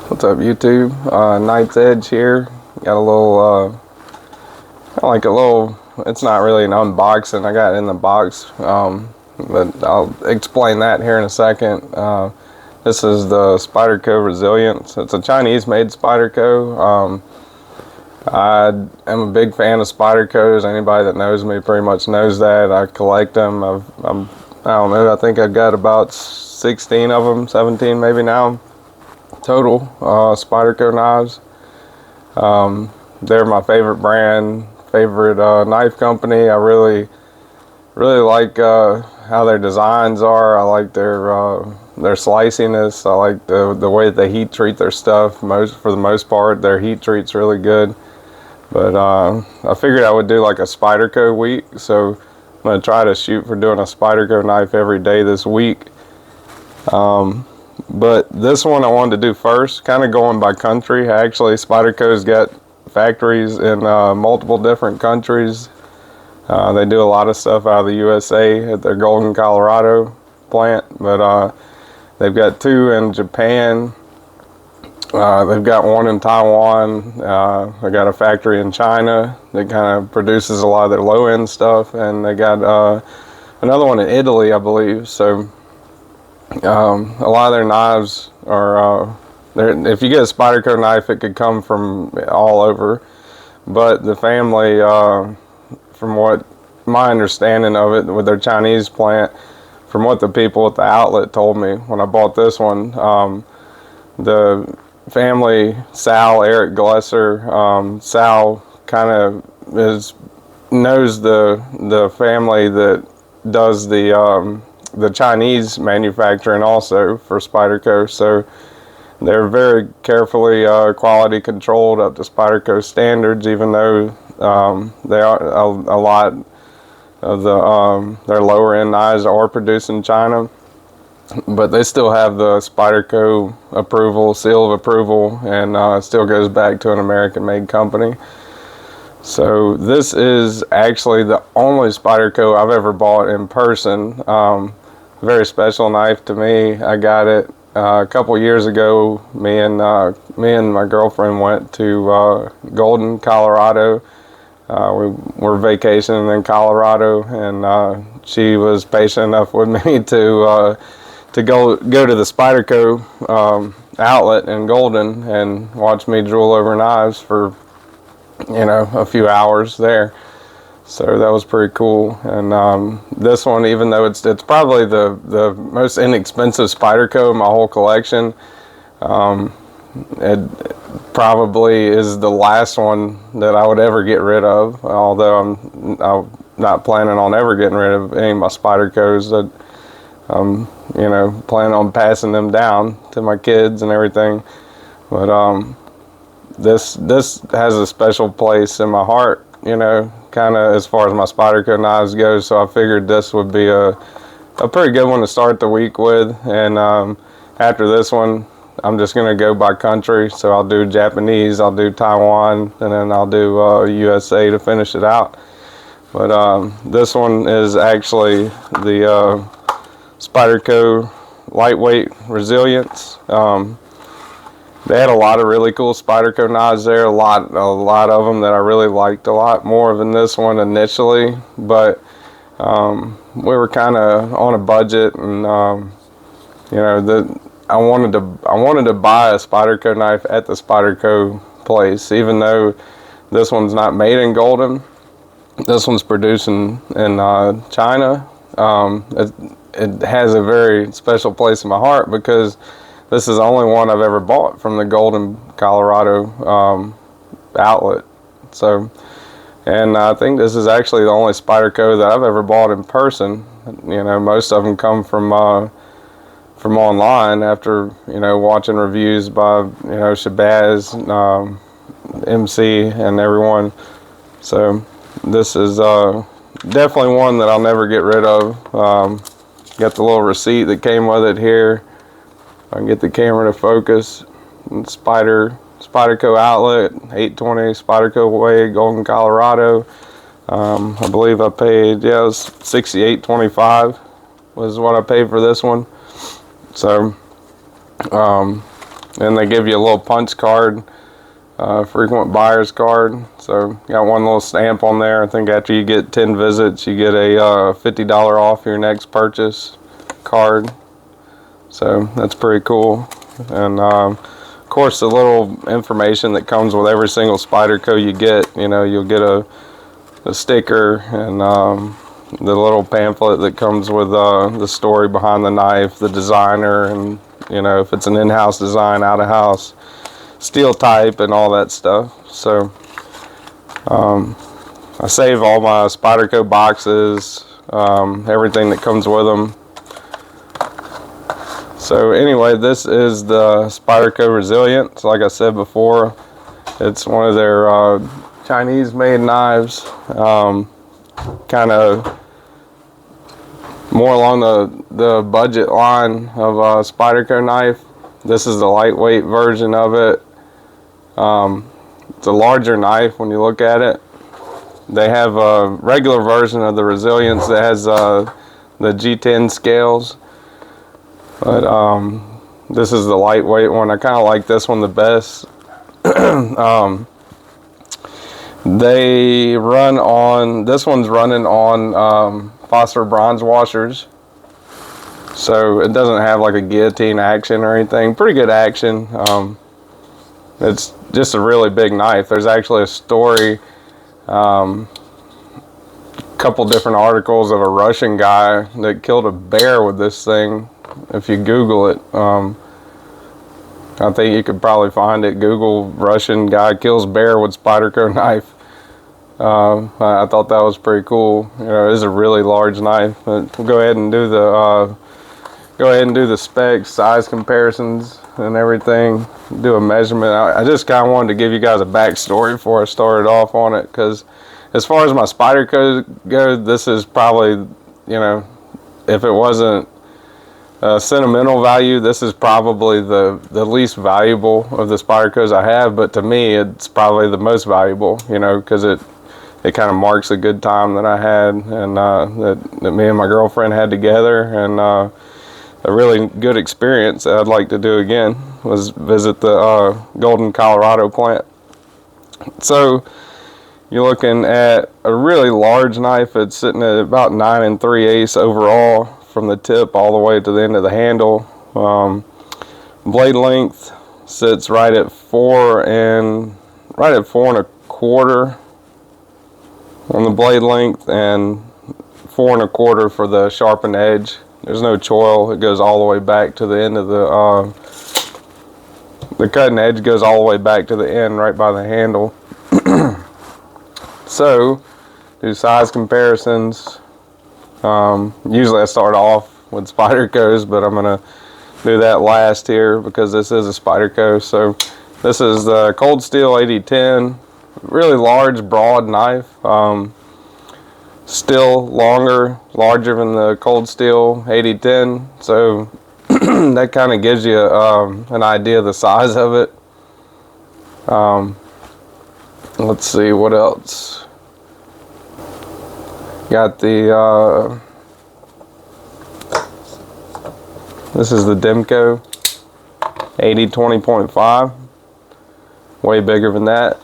What's up, YouTube? Knight's Edge here. Got a little, like a little, it's not really an unboxing. I got it in the box, but I'll explain that here in a second. This is the Spyderco Resilience. It's a Chinese-made Spyderco. I am a big fan of Spydercos. Anybody that knows me pretty much knows that. I collect them. I don't know, I think I've got about 16 of them, 17 maybe now. Total Spyderco knives. They're my favorite brand, favorite knife company. I really like how their designs are. I like their sliciness. I like the way that they heat treat their stuff. For the most part, their heat treat's really good. But I figured I would do like a Spyderco week, so I'm gonna try to shoot for doing a Spyderco knife every day this week. But this one I wanted to do first, kind of going by country. Actually, Spyderco's got factories in multiple different countries. They do a lot of stuff out of the USA at their Golden, Colorado plant, but they've got 2 in Japan. They've got 1 in Taiwan. They got a factory in China that kind of produces a lot of their low-end stuff, and they got another one in Italy, I believe. So a lot of their knives are, if you get a Spyderco knife, it could come from all over. But the family, from what my understanding of it with their Chinese plant, from what the people at the outlet told me when I bought this one, the family, Eric Glesser, Sal kind of knows the family that does the Chinese manufacturing also for Spyderco, so they're very carefully quality controlled up to Spyderco standards, even though they are a lot of their lower end knives are produced in China, but they still have the Spyderco approval, seal of approval, and it still goes back to an American made company. So this is actually the only Spyderco I've ever bought in person. Very special knife to me. I got it a couple years ago. Me and my girlfriend went to Golden, Colorado. We were vacationing in Colorado, and she was patient enough with me to go to the Spyderco outlet in Golden and watch me drool over knives for a few hours there. So that was pretty cool. And this one, even though it's probably the most inexpensive Spyderco in my whole collection, it probably is the last one that I would ever get rid of, although I'm not planning on ever getting rid of any of my Spydercos. That I'm planning on passing them down to my kids and everything. But this has a special place in my heart, kind of as far as my Spyderco knives go. So I figured this would be a pretty good one to start the week with. And after this one, I'm just going to go by country. So I'll do Japanese, I'll do Taiwan, and then I'll do USA to finish it out. But this one is actually the Spyderco Lightweight Resilience. They had a lot of really cool Spyderco knives there, a lot of them that I really liked a lot more than this one initially, but we were kind of on a budget, and I wanted to buy a Spyderco knife at the Spyderco place, even though this one's not made in Golden. This one's produced in China. It has a very special place in my heart because this is the only one I've ever bought from the Golden, Colorado outlet. So, and I think this is actually the only Spyderco that I've ever bought in person. Most of them come from online after watching reviews by Shabazz, MC, and everyone. So this is definitely one that I'll never get rid of. Got the little receipt that came with it here. I can get the camera to focus. Spyderco outlet, 820 Spyderco Way, Golden, Colorado. I believe I paid, it was $68.25 was what I paid for this one. So And they give you a little punch card, frequent buyer's card. So got one little stamp on there. I think after you get 10 visits, you get a $50 off your next purchase card. So that's pretty cool. And of course, the little information that comes with every single Spyderco you get, you know, you'll get a sticker and the little pamphlet that comes with the story behind the knife, the designer, and you know, if it's an in-house design, out-of-house, steel type, and all that stuff. So I save all my Spyderco boxes, everything that comes with them. So anyway, this is the Spyderco Resilient. So like I said before, it's one of their Chinese-made knives, kind of more along the budget line of a Spyderco knife. This is the lightweight version of it. It's a larger knife when you look at it. They have a regular version of the Resilience that has the G10 scales, but this is the lightweight one. I kind of like this one the best. They run on, this one's running on phosphor bronze washers, so it doesn't have like a guillotine action or anything. Pretty good action. It's just a really big knife. There's actually a story, couple different articles of a Russian guy that killed a bear with this thing. If you Google it, I think you could probably find it. Google Russian guy kills bear with Spyderco knife. I thought that was pretty cool. You know, it is a really large knife. But we'll go ahead and do the specs, size comparisons, and everything. Do a measurement. I just kind of wanted to give you guys a backstory before I started off on it, because as far as my Spyderco go, this is probably, you know, if it wasn't sentimental value, this is probably the least valuable of the Spydercos I have. But to me, it's probably the most valuable, you know, because it kind of marks a good time that I had, and that me and my girlfriend had together, and a really good experience that I'd like to do again was visit the Golden, Colorado plant. So you're looking at a really large knife. It's sitting at about 9 3/8 overall from the tip all the way to the end of the handle. Blade length sits right at 4 1/4 on the blade length, and 4 1/4 for the sharpened edge. There's no choil. It goes all the way back to the end of the cutting edge goes all the way back to the end right by the handle. So do size comparisons. Usually I start off with Spydercos, but I'm gonna do that last here because this is a Spyderco. So this is the Cold Steel 8010. Really large, broad knife. Still larger than the Cold Steel 8010. So that kind of gives you an idea of the size of it. Let's see what else. Got the this is the Demco 80-20.5. Way bigger than that.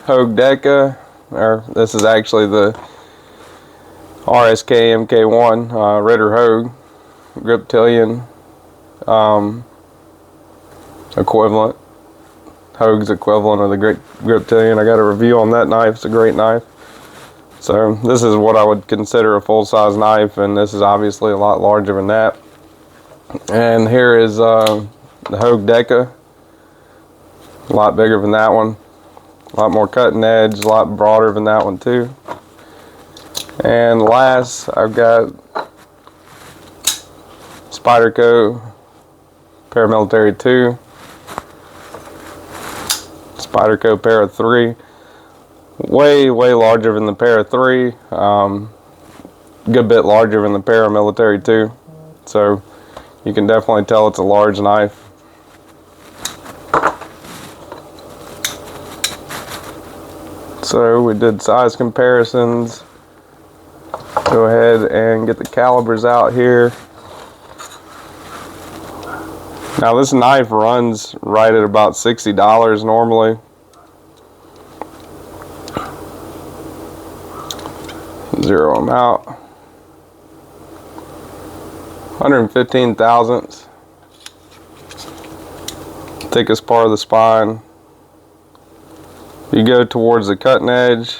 Hogue Deca, or this is actually the RSK MK1 Ritter Hogue Griptilian equivalent. Hogue's equivalent of the Griptilian. I got a review on that knife. It's a great knife. So this is what I would consider a full-size knife, and this is obviously a lot larger than that. And here is the Hogue Deca. A lot bigger than that one. A lot more cutting edge, a lot broader than that one too. And last, I've got Spyderco Paramilitary 2, Spyderco Para 3. Way larger than the Para 3. Good bit larger than the Paramilitary 2. So you can definitely tell it's a large knife. So we did size comparisons. Go ahead and get the calibers out here. Now this knife runs right at about $60 normally. Zero them out. 115 thousandths. Thickest part of the spine. You go towards the cutting edge.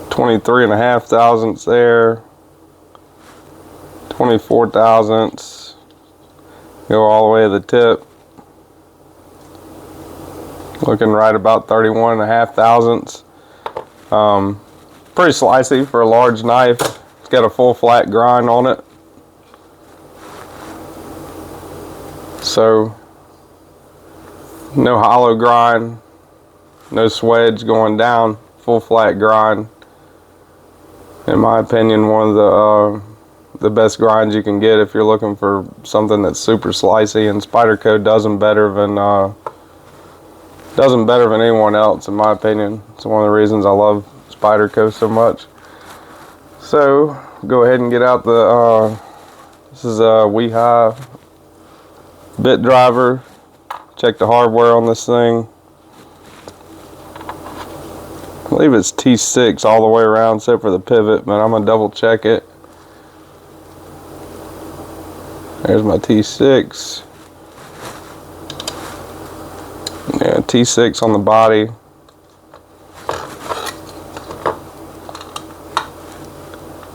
23.5 thousandths there. 24 thousandths. Go all the way to the tip. Looking right about 31.5 thousandths. Pretty slicey for a large knife. It's got a full flat grind on it. So, no hollow grind, no swedge going down, full flat grind. In my opinion, one of the best grinds you can get if you're looking for something that's super slicey, and Spyderco does them better than anyone else, in my opinion. It's one of the reasons I love Spyderco so much. So go ahead and get out the this is a Weehigh bit driver. Check the hardware on this thing. I believe it's T6 all the way around except for the pivot, but I'm gonna double check it. There's my T6. Yeah, T6 on the body.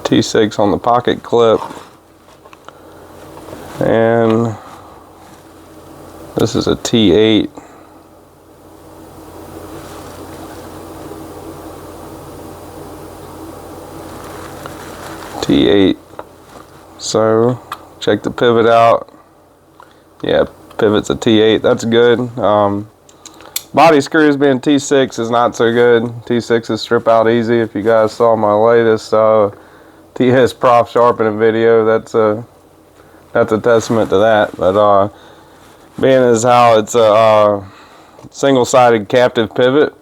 T6 on the pocket clip. And this is a T8. T8. So check the pivot out. Yeah, pivot's a T8. That's good. Body screws being T6 is not so good. T6s strip out easy. If you guys saw my latest TS prof sharpening video, that's a testament to that. But being as how it's a single-sided captive pivot,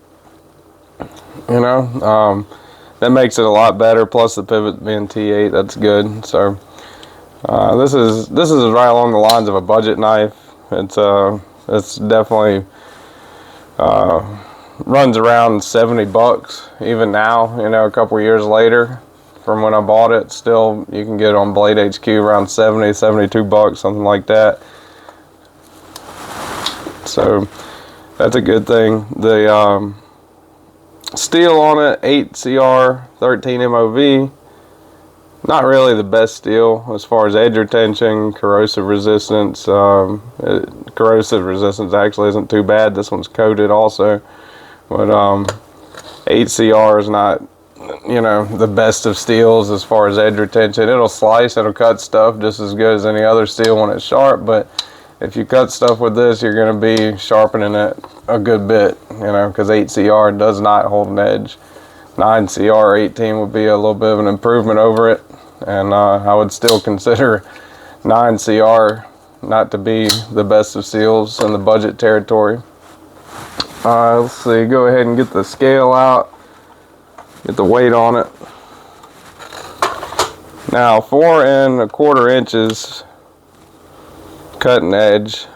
you know, that makes it a lot better. Plus the pivot being T8, that's good. So this is right along the lines of a budget knife. It's definitely runs around 70 bucks even now. You know, a couple years later from when I bought it, still you can get it on Blade HQ around 70, 72 bucks, something like that. So that's a good thing. The steel on it, 8CR 13 MOV. Not really the best steel as far as edge retention, corrosive resistance. Corrosive resistance actually isn't too bad. This one's coated also, but 8CR is not, you know, the best of steels as far as edge retention. It'll slice, it'll cut stuff just as good as any other steel when it's sharp, but if you cut stuff with this, you're going to be sharpening it a good bit, you know, because 8CR does not hold an edge. 9CR 18 would be a little bit of an improvement over it, and I would still consider 9CR not to be the best of seals in the budget territory. Let's see, go ahead and get the scale out, get the weight on it. Now 4 1/4 inches cutting edge.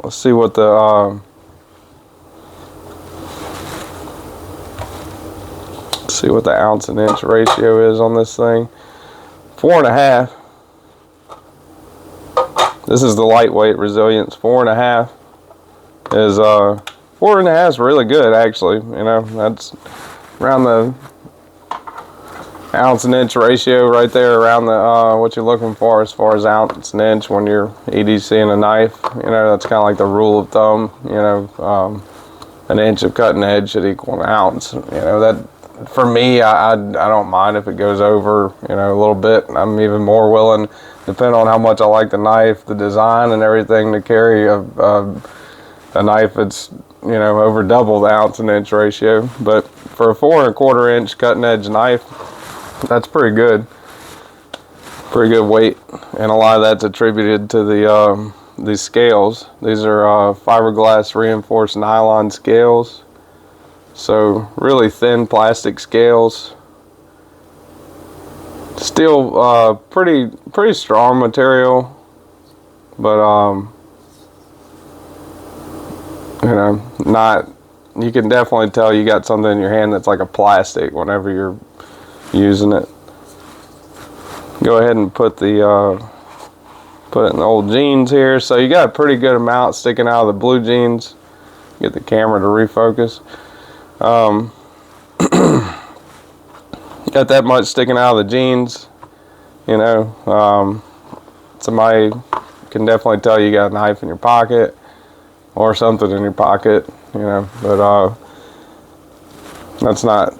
Let's see what the ounce and inch ratio is on this thing. 4 1/2. This is the lightweight resilience. 4 1/2 is 4 1/2 is really good actually. You know, that's around the ounce and inch ratio right there, around the what you're looking for as far as ounce and inch when you're EDCing a knife. You know, that's kind of like the rule of thumb. You know, an inch of cutting edge should equal an ounce. You know, that for me, I don't mind if it goes over, you know, a little bit. I'm even more willing, depending on how much I like the knife, the design and everything, to carry a knife that's, you know, over double the ounce and inch ratio. But for a 4 1/4 inch cutting edge knife, that's pretty good. Pretty good weight, and a lot of that's attributed to these scales. These are fiberglass reinforced nylon scales. So really thin plastic scales. Still pretty strong material, but you know, not, you can definitely tell you got something in your hand that's like a plastic whenever you're using it. Go ahead and put it in the old jeans here. So you got a pretty good amount sticking out of the blue jeans. Get the camera to refocus. Got that much sticking out of the jeans, you know. Somebody can definitely tell you got a knife in your pocket or something in your pocket, you know, but that's not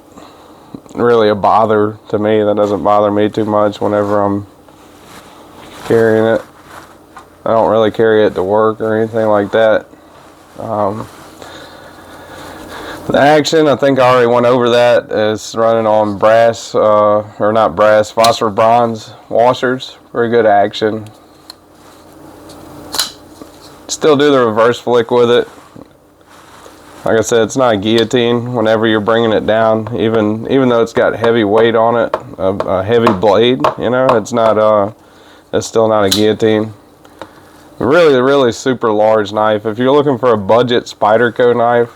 really a bother to me. That doesn't bother me too much whenever I'm carrying it. I don't really carry it to work or anything like that. The action, I think I already went over that. It's running on brass, or not brass, phosphor bronze washers. Very good action. Still do the reverse flick with it. Like I said, it's not a guillotine whenever you're bringing it down, even though it's got heavy weight on it, a heavy blade, you know, it's still not a guillotine. Really super large knife. If you're looking for a budget Spyderco knife,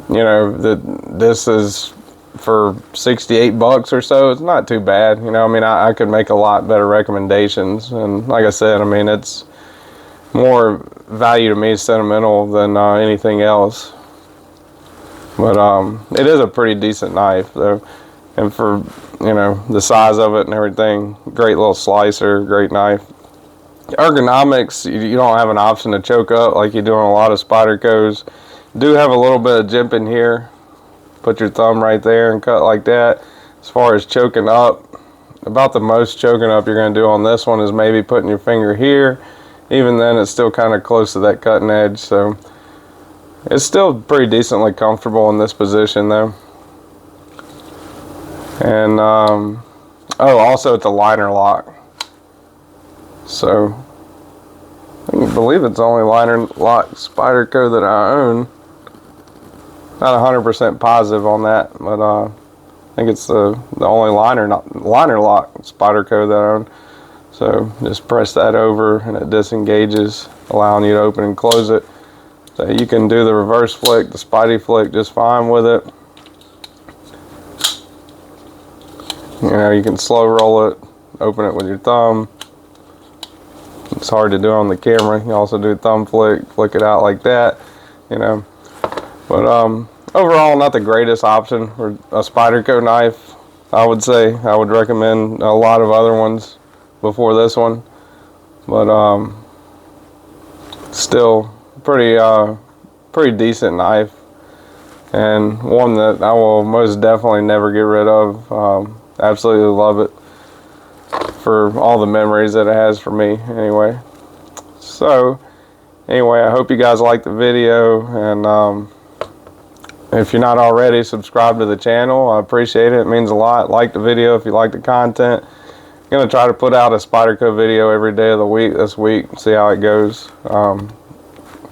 you know, this is for $68 or so. It's not too bad, you know. I mean, I could make a lot better recommendations, and like I said, I mean, it's more value to me sentimental than anything else. But it is a pretty decent knife though, and for, you know, the size of it and everything, great little slicer, great knife. Ergonomics, you don't have an option to choke up like you do on a lot of Spydercos. Do have a little bit of jimping here. Put your thumb right there and cut like that. As far as choking up, about the most choking up you're going to do on this one is maybe putting your finger here. Even then, it's still kind of close to that cutting edge, so it's still pretty decently comfortable in this position though. And oh, also it's a liner lock. So I believe it's the only liner lock Spyderco that I own. Not 100% positive on that, but I think it's the only liner lock Spyderco that I own. So just press that over and it disengages, allowing you to open and close it. So you can do the reverse flick, the Spidey flick just fine with it. You know, you can slow roll it, open it with your thumb. It's hard to do on the camera. You can also do thumb flick it out like that, you know. But overall, not the greatest option for a Spyderco knife. I would say I would recommend a lot of other ones before this one, but still pretty decent knife, and one that I will most definitely never get rid of. Absolutely love it for all the memories that it has for me anyway. So anyway, I hope you guys liked the video, and if you're not already, subscribe to the channel. I appreciate it. It means a lot. Like the video if you like the content. I'm going to try to put out a Spyderco video every day of the week this week. See how it goes. Do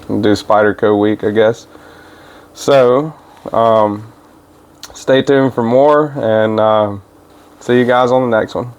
Spyderco week, I guess. So, stay tuned for more, and see you guys on the next one.